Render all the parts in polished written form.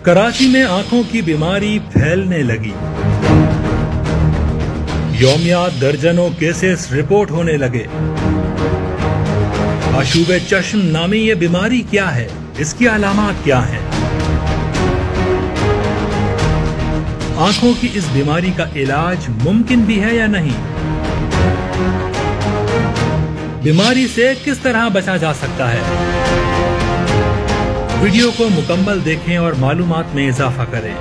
कराची में आंखों की बीमारी फैलने लगी। यौमिया दर्जनों केसेस रिपोर्ट होने लगे। आशूब चश्म नामी ये बीमारी क्या है, इसकी अलामात क्या हैं? आंखों की इस बीमारी का इलाज मुमकिन भी है या नहीं? बीमारी से किस तरह बचा जा सकता है? वीडियो को मुकम्मल देखें और मालूमात में इजाफा करें।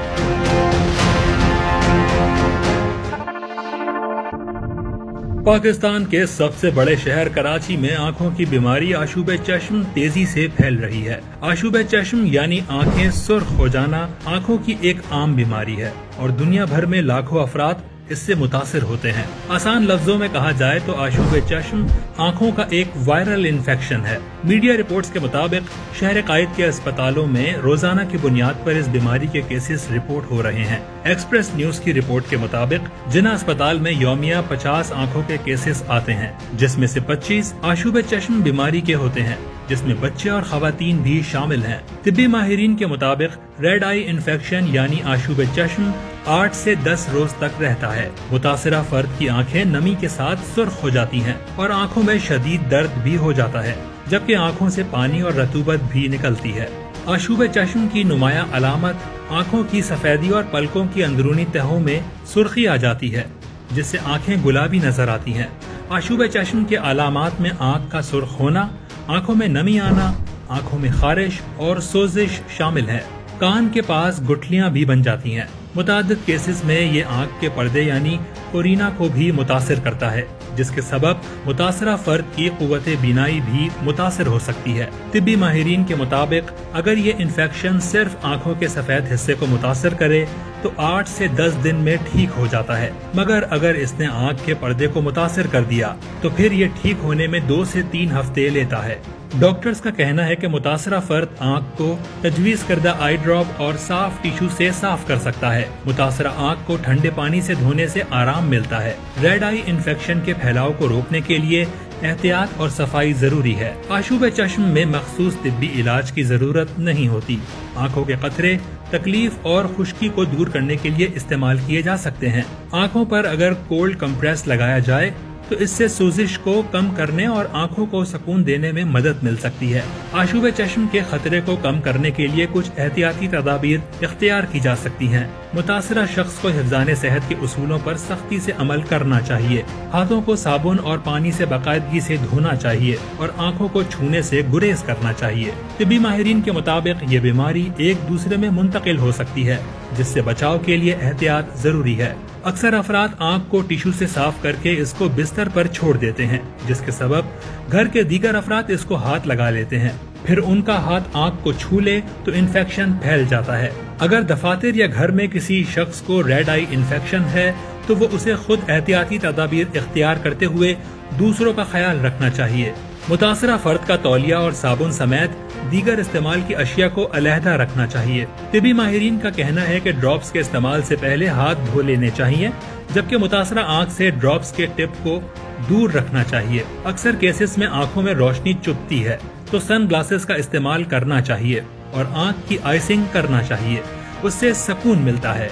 पाकिस्तान के सबसे बड़े शहर कराची में आंखों की बीमारी आशूब चश्म तेजी से फैल रही है। आशूब चश्म यानी आंखें सुर्ख हो जाना आंखों की एक आम बीमारी है और दुनिया भर में लाखों अफराद इससे मुतासिर होते हैं। आसान लफ्जों में कहा जाए तो आशूब चश्म आंखों का एक वायरल इन्फेक्शन है। मीडिया रिपोर्ट्स के मुताबिक शहर कायद के अस्पतालों में रोजाना की बुनियाद पर इस बीमारी के केसेस रिपोर्ट हो रहे हैं। एक्सप्रेस न्यूज की रिपोर्ट के मुताबिक जिन्ना अस्पताल में यौमिया 50 आंखों के केसेस आते हैं, जिसमें से 25 आशूब चश्म बीमारी के होते हैं, जिसमें बच्चे और खवातीन भी शामिल हैं। तिब्बी माहिरीन के मुताबिक रेड आई इन्फेक्शन यानी आशूब चश्म 8 से 10 रोज तक रहता है। मुतासिरा फर्द की आंखें नमी के साथ सुर्ख हो जाती हैं और आंखों में शदीद दर्द भी हो जाता है, जबकि आंखों से पानी और रतूबत भी निकलती है। आशूब चश्म की नुमाया अलामत आंखों की सफेदी और पलकों की अंदरूनी तहों में सुर्खी आ जाती है, जिससे आंखें गुलाबी नजर आती हैं। आशूब चश्म के अलामात में आंख का सुर्ख होना, आंखों में नमी आना, आंखों में खारिश और सोजिश शामिल है। कान के पास गुठलियां भी बन जाती हैं। मुतादिद केसेस में ये आंख के पर्दे यानी कोरिना को भी मुतासिर करता है, जिसके सबब मुतासरा फर्द की कुव्वत बीनाई भी मुतासिर हो सकती है। तिब्बी माहिरीन के मुताबिक अगर ये इन्फेक्शन सिर्फ आंखों के सफेद हिस्से को मुतासिर करे तो 8 से 10 दिन में ठीक हो जाता है, मगर अगर इसने आंख के पर्दे को मुतासिर कर दिया तो फिर ये ठीक होने में 2 से 3 हफ्ते लेता है। डॉक्टर्स का कहना है कि मुतासरा फर्द आंख को तजवीज करदा आई ड्रॉप और साफ टिश्यू से साफ कर सकता है। मुतासरा आंख को ठंडे पानी से धोने से आराम मिलता है। रेड आई इन्फेक्शन के फैलाव को रोकने के लिए एहतियात और सफाई जरूरी है। आशूब चश्म में मखसूस तिब्बी इलाज की जरूरत नहीं होती। आंखों के कतरे तकलीफ और खुश्की को दूर करने के लिए इस्तेमाल किए जा सकते हैं। आंखों पर अगर कोल्ड कंप्रेस लगाया जाए तो इससे सोजिश को कम करने और आंखों को सुकून देने में मदद मिल सकती है। आशूब चश्म के खतरे को कम करने के लिए कुछ एहतियाती तदाबीर इख्तियार की जा सकती हैं। मुतासरा शख्स को हिफ्ज़ाने सेहत के उसूलों पर सख्ती से अमल करना चाहिए। हाथों को साबुन और पानी से बाकायदगी से धोना चाहिए और आंखों को छूने से गुरेज करना चाहिए। तिब्बी माहिरीन के मुताबिक ये बीमारी एक दूसरे में मुंतकिल हो सकती है, जिससे बचाव के लिए एहतियात जरूरी है। अक्सर अफराद आंख को टिश्यू से साफ करके इसको बिस्तर पर छोड़ देते हैं, जिसके सबब घर के दीगर अफराद इसको हाथ लगा लेते हैं। फिर उनका हाथ आंख को छू ले तो इन्फेक्शन फैल जाता है। अगर दफातर या घर में किसी शख्स को रेड आई इन्फेक्शन है तो वो उसे खुद एहतियाती तदाबीर इख्तियार करते हुए दूसरों का ख्याल रखना चाहिए। मुतासरा फर्द का तौलिया और साबुन समेत दीगर इस्तेमाल की अशिया को अलहदा रखना चाहिए। तिब्बी माहिरीन का कहना है कि ड्रॉप्स के इस्तेमाल से पहले हाथ धो लेने चाहिए, जबकि मुतासरा आंख से ड्रॉप्स के टिप को दूर रखना चाहिए। अक्सर केसेस में आंखों में रोशनी चुभती है तो सन ग्लासेस का इस्तेमाल करना चाहिए और आंख की आइसिंग करना चाहिए, उससे सुकून मिलता है।